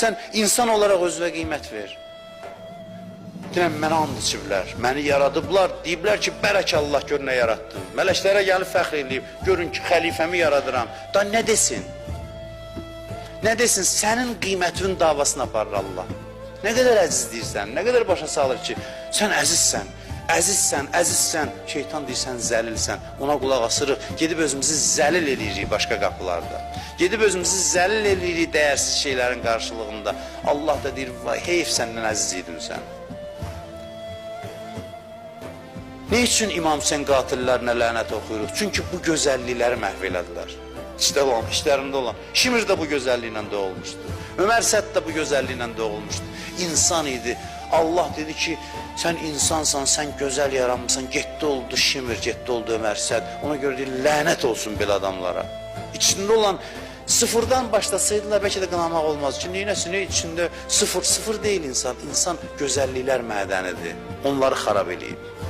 Sən insan olaraq özünə qiymət ver. Deyirəm, mənə and içiblər, məni yaradıblar, deyiblər ki, bərək Allah gör nə yarattın. Mələklərə gəlib fəxr edib, görün ki, xəlifəmi yaradıram. Da nə desin? Nə desin? Sənin qiymətin davasını aparır Allah. Nə qədər əziz deyirsən, nə qədər başa salır ki, sən əzizsən, əzizsən, əzizsən, şeytan deyirsən, zəlilsən, ona qulaq asırıq, gedib özümüzü zəlil edirik başqa qapılarda. Gedib özümüzü zəlil edirik dəyərsiz şeylərin qarşılığında. Allah da deyir, vay, heyf səndən əziz idin sən. Ne üçün İmam Hüseyin qatillərinə lənət oxuyuruq? Çünki bu gözəllikləri məhv elədilər. İşlərində olan. Şimir də bu gözəlliklə doğulmuşdu. Ömər Səd də bu gözəlliklə doğulmuşdu. İnsan idi. Allah dedi ki, sən insansan, sən gözəl yaranmışsan, getdi oldu Şimir, getdi oldu Ömər Səd. Ona görə deyir, lənət olsun belə adamlara. İçində olan sıfırdan başlasaydılar, bəlkə də qınamaq olmaz. Çünki neyinəsini içində sıfır deyil insan. İnsan gözəlliklər mədənidir. Onları xarab eləyib.